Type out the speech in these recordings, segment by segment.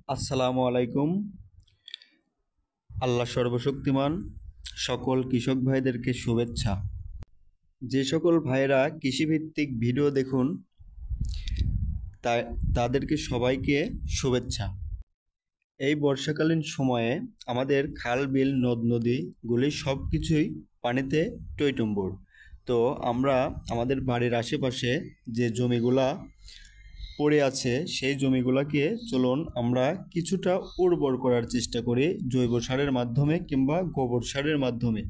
আসসালামু আলাইকুম। আল্লাহ সর্বশক্তিমান সকল কৃষক ভাইদেরকে শুভেচ্ছা। যে সকল ভাইয়েরা কৃষিভিত্তিক ভিডিও দেখুন তাদেরকে সবাইকে শুভেচ্ছা। এই বর্ষাকালীন সময়ে আমাদের খাল বিল নদ নদীগুলি সব কিছুই পানিতে টইটুম্বুর। তো আমরা আমাদের বাড়ির আশেপাশে যে জমিগুলা পড়ে আছে সেই জমিগুলোকে চলুন আমরা কিছুটা উর্বর করার চেষ্টা করি জৈব সারের মাধ্যমে কিংবা গোবর সারের মাধ্যমে।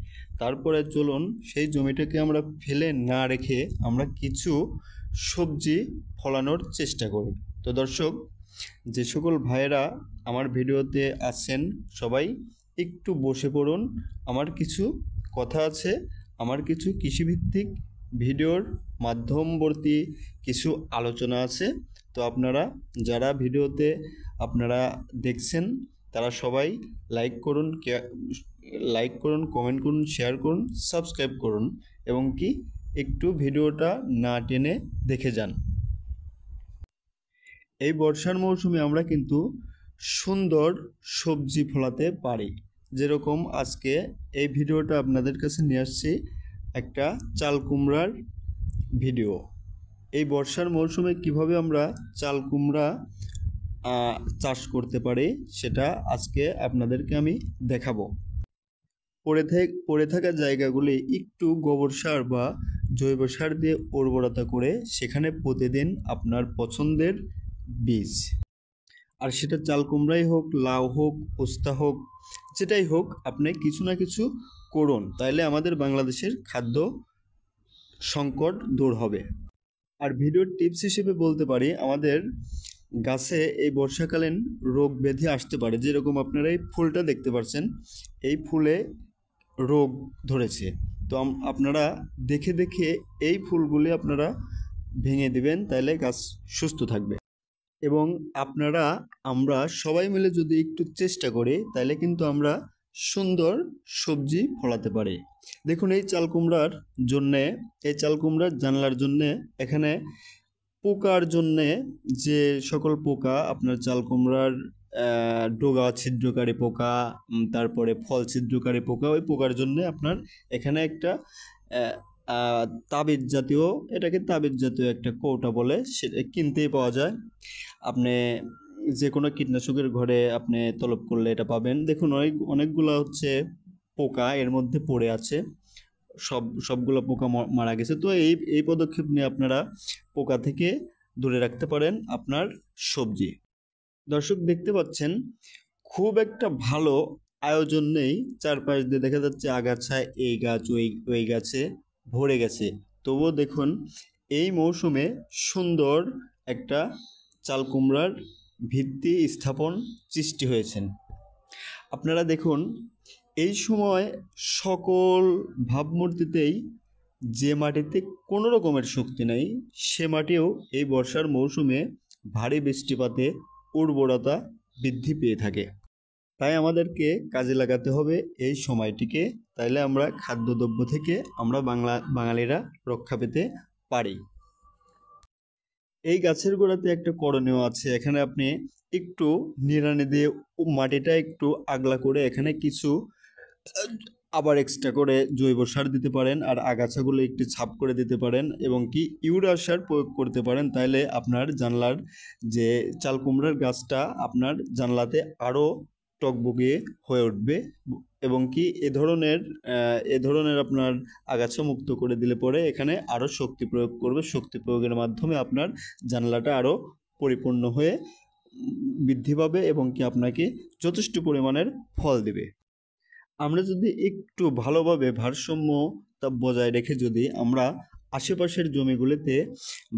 তারপরে চলুন সেই জমিটাকে আমরা ফেলে না রেখে আমরা কিছু সবজি ফলানোর চেষ্টা করি। তো দর্শক, যে সকল ভাইয়েরা আমার ভিডিওতে আছেন সবাই একটু বসে পড়ুন। আমার কিছু কথা আছে, আমার কিছু কৃষিভিত্তিক ভিডিওর মাধ্যমবর্তী কিছু আলোচনা আছে। তো আপনারা যারা ভিডিওতে আপনারা দেখছেন তারা সবাই লাইক করুন, কমেন্ট করুন, শেয়ার করুন, সাবস্ক্রাইব করুন এবং কি একটু ভিডিওটা না টেনে দেখে যান। এই বর্ষার মৌসুমে আমরা কিন্তু সুন্দর সবজি ফলাতে পারি। যেরকম আজকে এই ভিডিওটা আপনাদের কাছে নিয়ে আসছি একটা চাল কুমড়ার ভিডিও। এই বর্ষার মৌসুমে কিভাবে আমরা চাল কুমড়া চাষ করতে পারি সেটা আজকে আপনাদেরকে আমি দেখাবো। পড়ে থাকা জায়গাগুলি একটু গোবর সার বা জৈব সার দিয়ে উর্বরতা করে সেখানে প্রতিদিন আপনার পছন্দের বীজ, আর সেটা চাল কুমড়াই হোক, লাউ হোক, পোস্তা হোক, যেটাই হোক আপনি কিছু না কিছু করুন, তাইলে আমাদের বাংলাদেশের খাদ্য সংকট দূর হবে। আর ভিডিওর টিপস হিসেবে বলতে পারি, আমাদের গাছে এই বর্ষাকালীন রোগ ব্যাধি আসতে পারে। যেরকম আপনারা এই ফুলটা দেখতে পাচ্ছেন, এই ফুলে রোগ ধরেছে। তো আপনারা দেখে দেখে এই ফুলগুলি আপনারা ভেঙে দিবেন, তাইলে গাছ সুস্থ থাকবে। এবং আমরা সবাই মিলে যদি একটু চেষ্টা করি তাহলে কিন্তু আমরা সুন্দর সবজি ফলাতে পারি। দেখুন এই চাল কুমড়ার জানলার জন্যে এখানে পোকার জন্যে যে সকল পোকা আপনার চাল কুমড়ার ডগা ছিদ্রকারী পোকা, তারপরে ফল ছিদ্রকারী পোকা, ওই পোকার জন্যে আপনার এখানে একটা তাবিজ জাতীয়, এটাকে তাবিজ জাতীয় একটা কৌটা বলে, সেটা কিনতেই পাওয়া যায়। আপনি যে কোনো কীটনাশকের ঘরে আপনি তলব করলে এটা পাবেন। দেখুন অনেকগুলো হচ্ছে পোকা এর মধ্যে পড়ে আছে, সবগুলো পোকা মারা গেছে। তো এই পদক্ষেপ নিয়ে আপনারা পোকা থেকে দূরে রাখতে পারেন আপনার সবজি। দর্শক দেখতে পাচ্ছেন খুব একটা ভালো আয়োজন নেই, চারপাশ দিয়ে দেখা যাচ্ছে আগাছায় এই গাছ ওই গাছে ভরে গেছে। তবুও দেখুন এই মৌসুমে সুন্দর একটা চাল কুমড়ার ভিত্তি স্থাপন সৃষ্টি হয়েছেন। আপনারা দেখুন এই সময় সকল ভাবমূর্তিতেই যে মাটিতে কোনো রকমের শক্তি নেই সে মাটিও এই বর্ষার মৌসুমে ভারী বৃষ্টিপাতে উর্বরতা বৃদ্ধি পেয়ে থাকে। তাই আমাদেরকে কাজে লাগাতে হবে এই সময়টিকে, তাইলে আমরা খাদ্যদ্রব্য থেকে আমরা বাঙালিরা রক্ষা পেতে পারি। এই গাছের গোড়াতে একটা করণীয় আছে, এখানে আপনি একটু নিড়ানি দিয়ে মাটিটা একটু আগলা করে এখানে কিছু আবার এক্সট্রা করে জৈব সার দিতে পারেন, আর আগাছাগুলো একটু ছাপ করে দিতে পারেন এবং কি ইউরিয়া সার প্রয়োগ করতে পারেন। তাইলে আপনার জানলার যে চাল কুমড়ার গাছটা আপনার জানলাতে আরও টকবগিয়ে হয়ে উঠবে এবং কি এ ধরনের আপনার আগাছা মুক্ত করে দিলে পরে এখানে আরও শক্তি প্রয়োগ করবে। শক্তি প্রয়োগের মাধ্যমে আপনার জানলাটা আরও পরিপূর্ণ হয়ে বৃদ্ধি পাবে এবং কি আপনাকে যথেষ্ট পরিমাণের ফল দেবে। আমরা যদি একটু ভালোভাবে ভারসাম্যতা বজায় রেখে যদি আমরা আশেপাশের জমিগুলোতে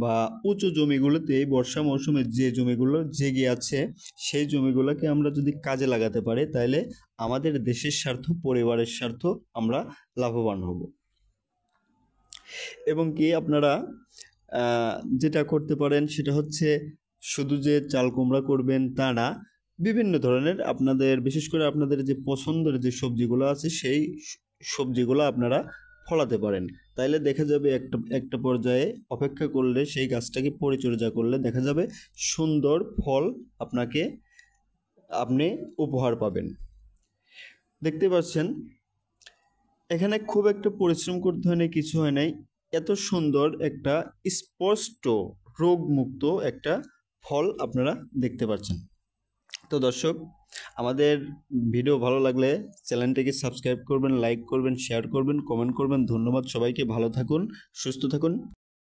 বা উঁচু জমিগুলোতে এই বর্ষা মৌসুমে যে জমিগুলো জেগে আছে সেই জমিগুলোকে আমরা যদি কাজে লাগাতে পারি তাহলে আমাদের দেশের স্বার্থ, পরিবারের স্বার্থ আমরা লাভবান হব। এবং কি আপনারা যেটা করতে পারেন সেটা হচ্ছে শুধু যে চাল কুমড়া করবেন তা না, বিভিন্ন ধরনের আপনাদের বিশেষ করে আপনাদের যে পছন্দের যে সবজিগুলো আছে সেই সবজিগুলো আপনারা ফলাতে পারেন। তাইলে দেখা যাবে একটা পর্যায়ে অপেক্ষা করলে সেই গাছটাকে পরিচর্যা করলে দেখা যাবে সুন্দর ফল আপনাকে আপনি উপহার পাবেন। দেখতে পাচ্ছেন এখানে খুব একটা পরিশ্রম করতে হয় না, কিছু হয় নাই, এত সুন্দর একটা স্পষ্ট রোগমুক্ত একটা ফল আপনারা দেখতে পাচ্ছেন। তো দর্শক, আমাদের ভিডিও ভালো লাগলে চ্যানেলটিকে সাবস্ক্রাইব করবেন, লাইক করবেন, শেয়ার করবেন, কমেন্ট করবেন। ধন্যবাদ সবাইকে, ভালো থাকুন, সুস্থ থাকুন।